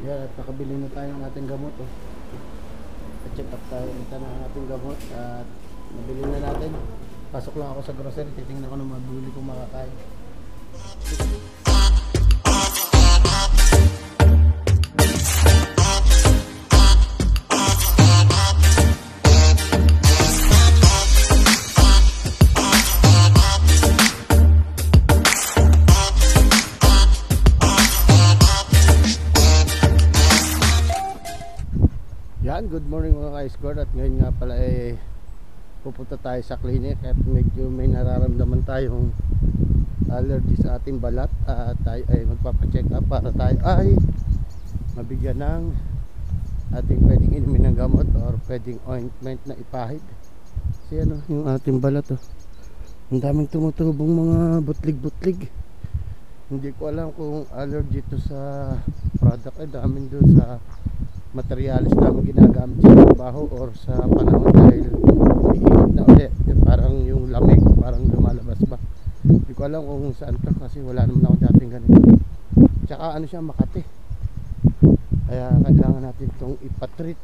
Yan, at nakabili na tayo ng ating gamot. Oh. Check up tayo ulit ng ating gamot at nabili na natin. Pasok lang ako sa grocery, titingnan ko ng mabili kong makakain. Yan, good morning mga ka-escort. At ngayon nga pala pupunta tayo sa clinic at medyo may nararamdaman tayong allergy sa ating balat at tayo ay magpapacheck up para tayo ay mabigyan ng ating pwedeng inumin ng gamot or pwedeng ointment na ipahid. Kasi ano, yung ating balat ang daming tumutubong mga butlig-butlig. Hindi ko alam kung allergy to sa product ay daming doon sa materialis namin ginagamit sa trabaho or sa panahon dahil umiinit na ulit. Parang yung lamig parang lumalabas ba, hindi ko alam kung saan to kasi wala naman ako dating ganito. Tsaka ano siya, Makati, kaya kailangan natin itong ipatreat.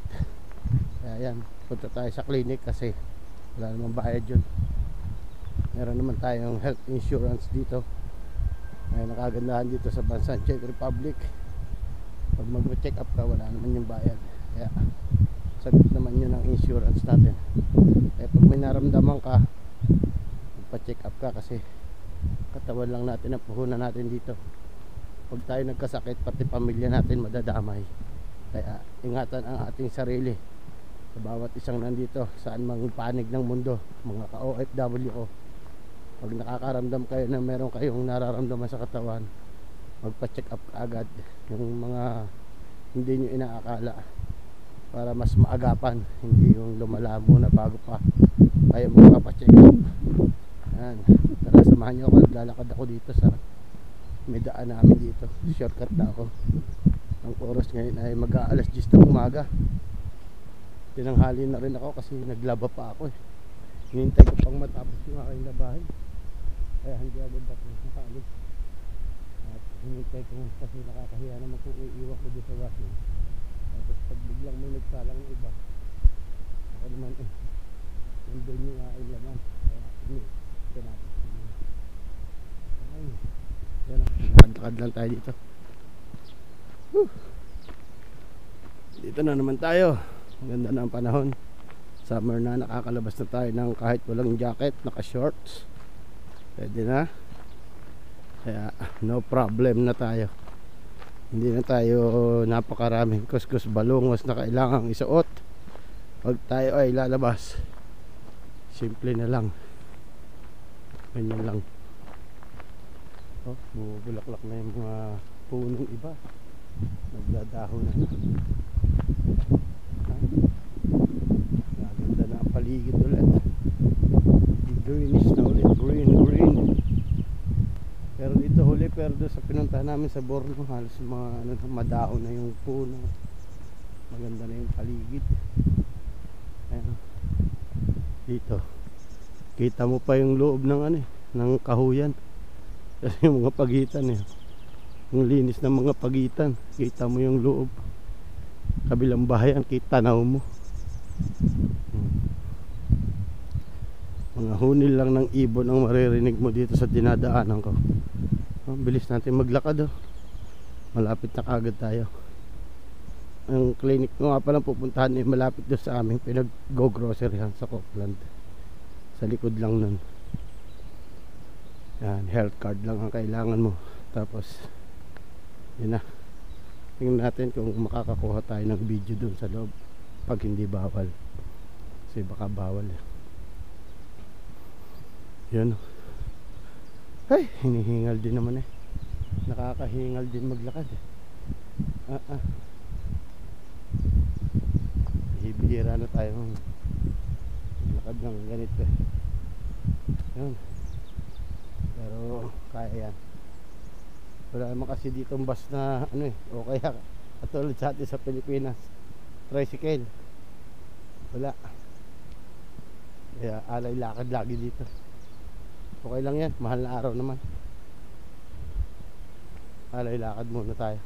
Kaya yan, punta tayo sa clinic kasi wala naman bayad yun. Meron naman tayong health insurance dito, ay nakagandahan dito sa bansang Czech Republic. Pag mag-check up ka, wala naman yung bayad. Kaya sagot naman yun ang insurance natin. Kaya pag may naramdaman ka, magpa-check up ka kasi katawan lang natin ang puhunan natin dito. Pag tayo nagkasakit, pati pamilya natin madadamay. Kaya ingatan ang ating sarili sa bawat isang nandito, saan mang panig ng mundo, mga ka-OFW ko. Pag nakakaramdam kayo na meron kayong nararamdaman sa katawan, magpa-check up ka agad, yung mga hindi nyo inaakala, para mas maagapan, hindi yung lumalabo na bago pa kayo magpa-check up. Yan, tara samahan nyo ako, naglalakad ako dito sa may daan namin dito, shortcut na ako. Ang oras ngayon ay mag-aalas 10 ng umaga. Tinanghali na rin ako kasi naglaba pa ako hinintay ko pang matapos yung aking labahin, kaya hindi agad ako nakaalis. Hinintay ko kasi nakakahiya naman kung iiwan ko dito sa washing. Tapos pag biglang may nagsalang ng iba, ako naman nandun yung aking laman. Kaya ito natin. Ay, yan, lakad lang tayo dito. Dito na naman tayo. Ganda na ang panahon. Summer na, nakakalabas na tayo ng kahit walang jacket, naka shorts. Pwede na. Kaya no problem na tayo. Hindi na tayo napakaraming kuskus balungos na kailangang isuot pag tayo ay lalabas. Simple na lang, ganyan lang. Oh, bubulaklak na yung mga punong iba, nagdadahon na. Maganda na ang paligid ulit. Greenish na ulit, green. Pero dito huli, pero doon sa pinuntahan namin sa Borno, halos mga madaon na yung puno. Maganda na yung paligid. Ayan. Dito kita mo pa yung loob ng ng kahuyan. Kasi yung mga pagitan yung linis ng mga pagitan, kita mo yung loob. Kabilang bahayan, kita tanaw mo. Mga hunil lang ng ibon ang maririnig mo dito sa dinadaanan ko. Bilis natin maglakad. Malapit na kagad tayo. Ang clinic ko nga palang pupuntahan malapit doon sa aming pinag-go-groceryhan sa Copeland. Sa likod lang nun. Yan, health card lang ang kailangan mo. Tapos yun na. Tingnan natin kung makakakuha tayo ng video doon sa loob. Pag hindi bawal. Kasi baka bawal Yun. Ay, hinihingal din naman nakakahingal din maglakad Bihira na tayo maglakad ng ganito Yun. Pero kaya yan. Wala naman kasi ditong bus na o kaya katulad sa atin sa Pilipinas, tricycle. Wala. Kaya alay lakad lagi dito. Okay lang yan, mahal na araw naman. Alay lakad muna tayo.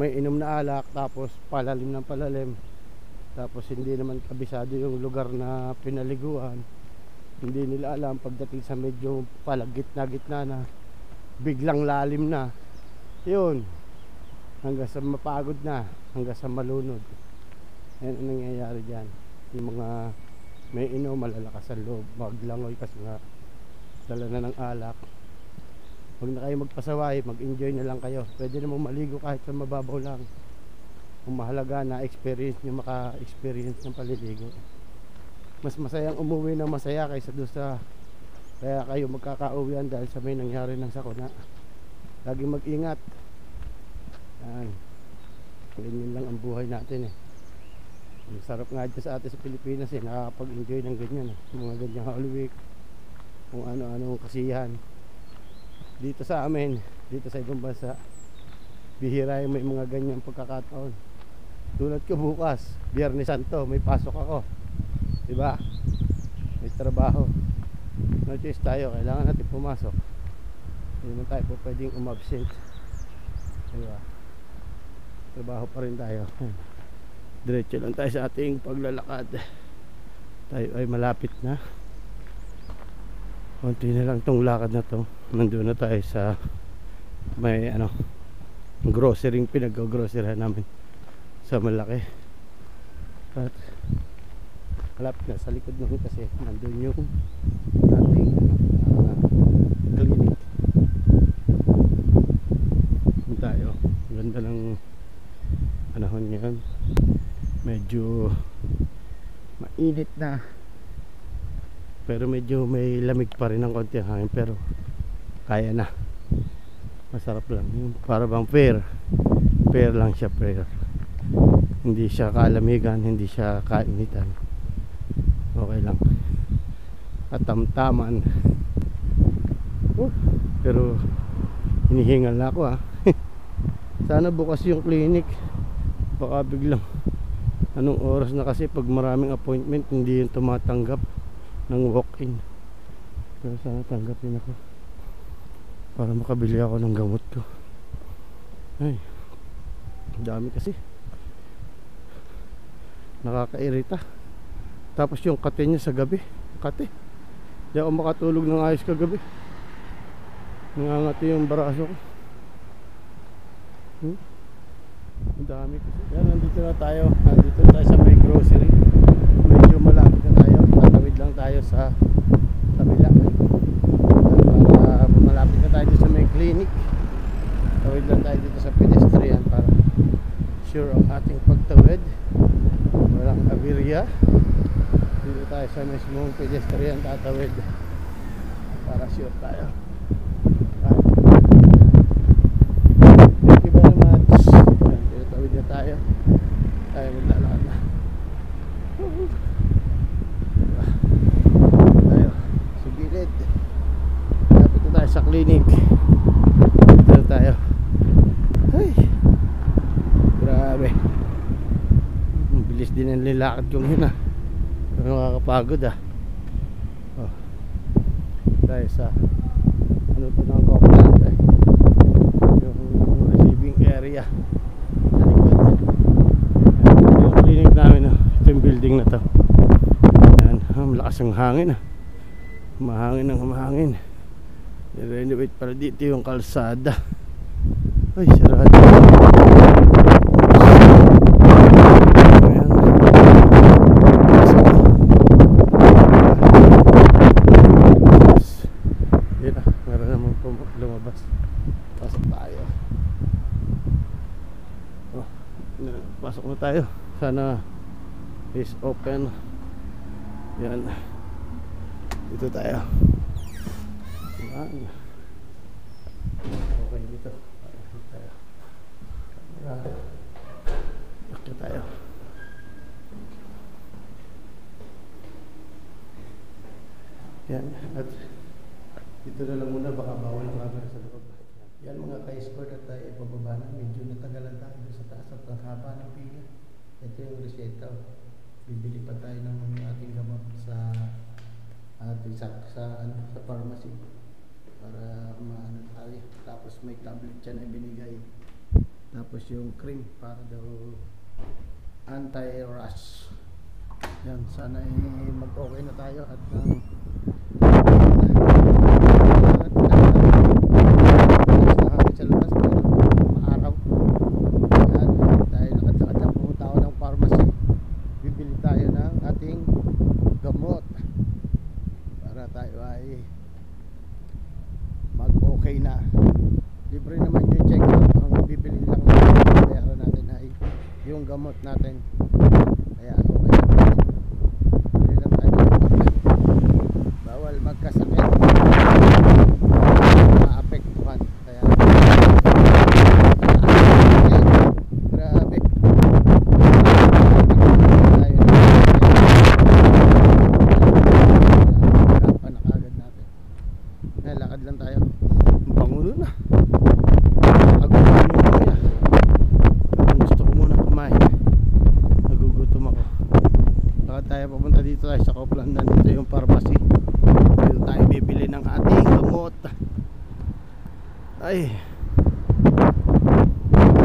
may inom na alak, tapos palalim ng palalim, tapos hindi naman kabisado yung lugar na pinaliguan, hindi nila alam pagdating sa medyo palagit na gitna na biglang lalim na, yun, hanggang sa mapagod na, hanggang sa malunod. Yan ang nangyayari dyan. Yung mga may inom, malalakas ang loob, maglangoy kasi nga dala na ng alak. Huwag na kayo magpasaway, mag-enjoy na lang kayo. Pwede namang maligo kahit sa mababaw lang. Kung mahalaga na experience nyo, maka-experience ng paliligo. Mas masayang umuwi ng masaya kaysa doon sa kaya kayo magkakauwian dahil sa may nangyari ng sakuna. Lagi mag-ingat. Yan. Ganyan lang ang buhay natin eh. Ang sarap nga dyan sa atin sa Pilipinas eh, nakakapag-enjoy ng ganyan eh. Mga ganyang Holy Week, kung ano-ano kasiyahan. Dito sa amin, dito sa ibang bansa, bihira yung may mga ganyang pagkakataon. Tulad ko bukas, Biyernes Santo, may pasok ako, diba? May trabaho. No choice tayo, kailangan natin pumasok. Hindi naman tayo po pwedeng umabsent, diba? Trabaho pa rin tayo. Diretso lang tayo sa ating paglalakad. Tayo ay malapit na. Konti na lang tong lakad na to. Nandun na tayo sa may grocery, pinag-grocery namin sa malaki. At malapit na sa likod namin kasi nandun yung ating clinic. Doon tayo. Ganda ng panahon ngayon. Medyo mainit na, pero medyo may lamig pa rin ng konti ang hangin, pero kaya na, masarap lang yung para bang fair lang siya, fair, hindi siya kalamigan, hindi siya kainitan, okay lang, katamtaman. Pero hinihingal na ako sana bukas yung clinic, baka biglang anong oras na kasi pag maraming appointment hindi yung tumatanggap ng walk-in, pero sana tanggapin ako para makabili ako ng gamot ko. Ay, dami kasi, nakakairita. Tapos yung kate niya sa gabi, kate, di ako makatulog ng ayos kagabi, nangangati yung baraso ko. Ang dami kasi. Yan, nandito na tayo sa may grocery. Medyo malapit na tayo, tatawid lang tayo sa kabila para malapit na tayo sa may clinic. Tawid lang tayo dito sa pedestrian para sure ang ating pagtawid, walang aberya. Dito tayo sa mismong pedestrian tatawid para sure tayo. Tayo maglalakad na tayo sa gilid, lapit na tayo sa clinic. Dito na tayo. Ay, grabe, ang bilis din ang nilakad kong yun nakakapagod tayo sa ano to ng Copeland yung receiving area clinic namin. Ito yung building na to. Yan, malakas ang hangin mahangin ng mahangin. I-renovate para dito yung kalsada. Ay, sarado. Ayan. Yan na, meron naman lumabas. Pasok tayo. Pasok na tayo. Sana is open. Yan. Dito tayo. Yan. Okay dito. Dito tayo. Dito tayo. Yan. At dito na lang muna, baka bawal ang camera sa loob. Yan mga ka-escort at tayo ipababa na. Medyo natagalan tayo sa taas at ang haba ng pila. Ito yung reseta. Bibili pa tayo ng ating gamot sa ating sa pharmacy para maano tayo. Tapos may tablet siya na binigay Tapos yung cream para daw anti-rash. Yan, sana mag-okay na tayo at sa labas maaraw. Yan, dahil lakad-lakad lang pumunta ako ng pharmacy. Bibili tayo ng ating gamot para tayo ay mag-okay na. Libre naman yung check-up. Ang bibili lang natin, bayaran natin ay yung gamot natin. Kaya okay na. Bili lang tayo ng gamot. Bawal magkasakit, maapektuhan. Kaya grabe. Hirapan na kagad natin. Lakad lang tayo. Bangulo na. Nagugutom yung kuya. Gusto ko muna kumain. Nagugutom ako. Lakad tayo, papunta dito tayo sa Copeland. Nandito yung pharmacy. Dito tayo bibili ng ating gamot. Ay,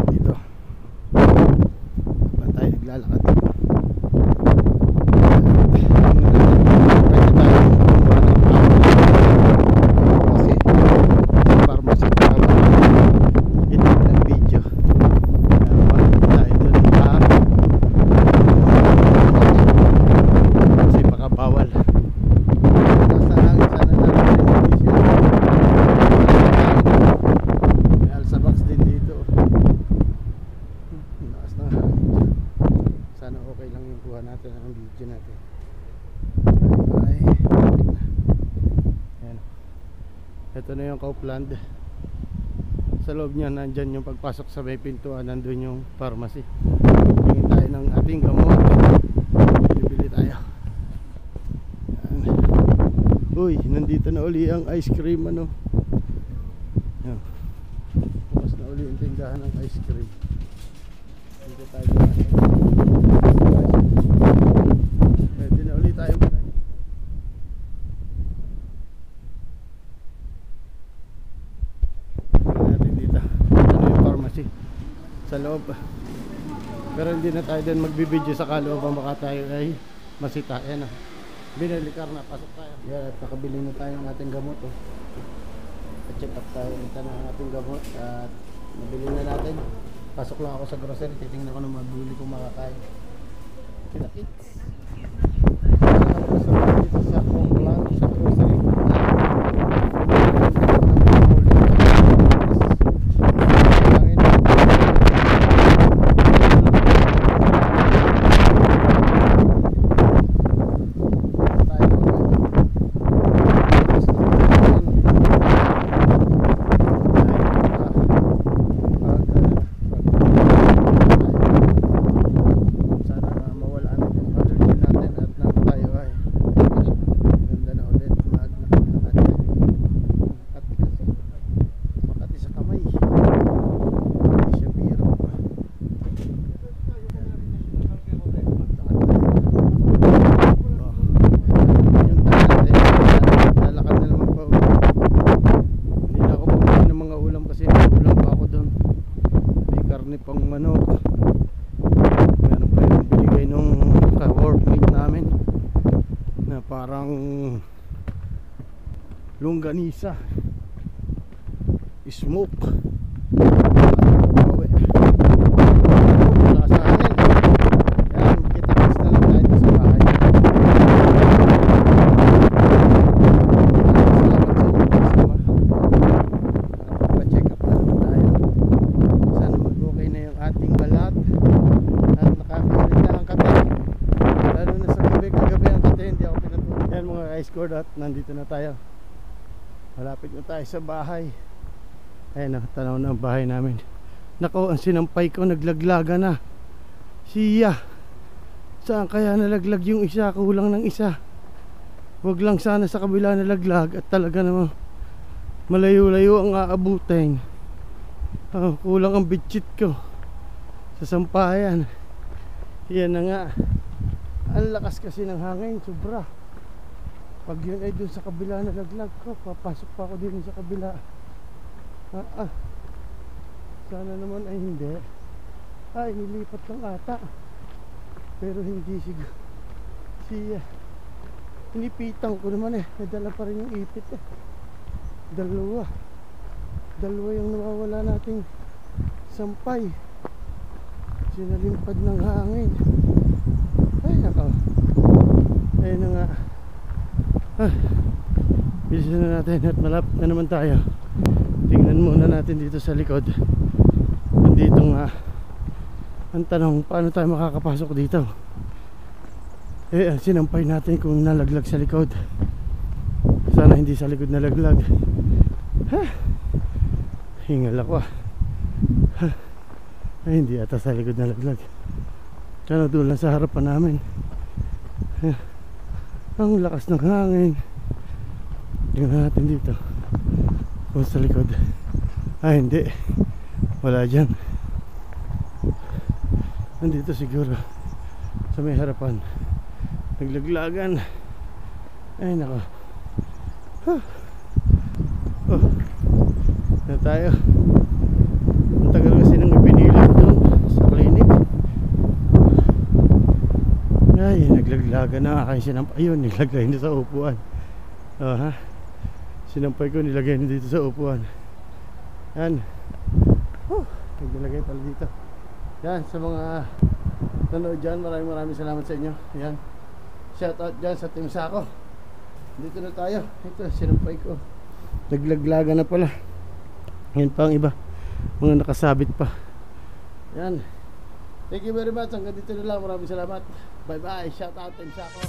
dito pa tayo naglalakad dito. Ito na yung Copeland. Sa loob niya nandyan yung pagpasok sa may pintuan, nandun yung pharmacy. Tingin tayo ng ating gamot. Bibili tayo. Yan. Uy, nandito na uli ang ice cream ano. Yan. Bukas na uli yung tindahan ng ice cream. Dito tayo. Pwede na uli tayo. Sa loob, pero hindi na tayo din magbibideo sa kalooban, baka tayo ay masita. Yan, binili car na, pasok tayo. Yan, at nakabili na tayo ng ating gamot. Check up tayo ulit ng ating gamot at nabili na natin. Pasok lang ako sa grocery, titingnan ko na mabili kong makakain. Kita-kits dito sa Copeland, sa grocery. Parang longganisa, smoke. Wala sa akin. Yan, kita-kits na lang tayo sa bahay. Salamat sa inyo kasama. Pa-check up na tayo. Sana mag-okay na yung ating balat at nakakaulit na ang kate. Lalo na sa gabi, kagabi ang kate, hindi ako pinatulog. Yan mga ka-escort, at nandito na tayo. Malapit na tayo sa bahay. Ayun, tanaw na ang bahay namin. Nako, ang sinampay ko naglaglaga na. Siya, saan kaya nalaglag yung isa? Kulang ng isa. Huwag lang sana sa kabila nalaglag. At talaga naman malayo-layo ang aabutin. Kulang ang bitchit ko sa sampayan. Yan na nga. Ang lakas kasi ng hangin, sobra. Pag yun ay dun sa kabila nalaglag ko, papasok pa ako din sa kabila. Sana naman ay hindi. Ay, nilipat lang ata. Pero hindi siguro. Inipitan ko naman eh. Nadala pa rin yung ipit eh. Dalawa yung nawawala nating sampay. Sinalimpad ng hangin. Ay nako. Ayun na nga. Bilisan na natin at malapit na naman tayo. Tingnan muna natin dito sa likod. Nandito nga ang tanong, paano tayo makakapasok dito? Sinampay natin kung nalaglag sa likod. Sana hindi sa likod nalaglag. Hingal ako Ay, hindi ata sa likod nalaglag. Sana doon lang sa harapan namin. Ang lakas ng hangin. Tingnan natin dito kung sa likod. Ay, hindi. Wala dyan. Nandito siguro sa may harapan. Naglaglagan. Ay nako. Na tayo. Ang tagal kasi nang ipinilit doon sa clinic. Ay, naglaglagan na. Kaya sinampay yun, nilaglagay na sa upuan. Sinampay ko, nilagay na dito sa upuan. Yan. Naglagay pala dito. Yan, sa mga nanood dyan, maraming salamat sa inyo. Yan, shout out dyan sa Team Sako. Dito na tayo. Ito, sinampay ko. Naglaglaga na pala. Yan pa ang iba, mga nakasabit pa. Yan. Thank you very much. Hanggang dito na lang. Maraming salamat. Bye bye. Shout out Team Sako.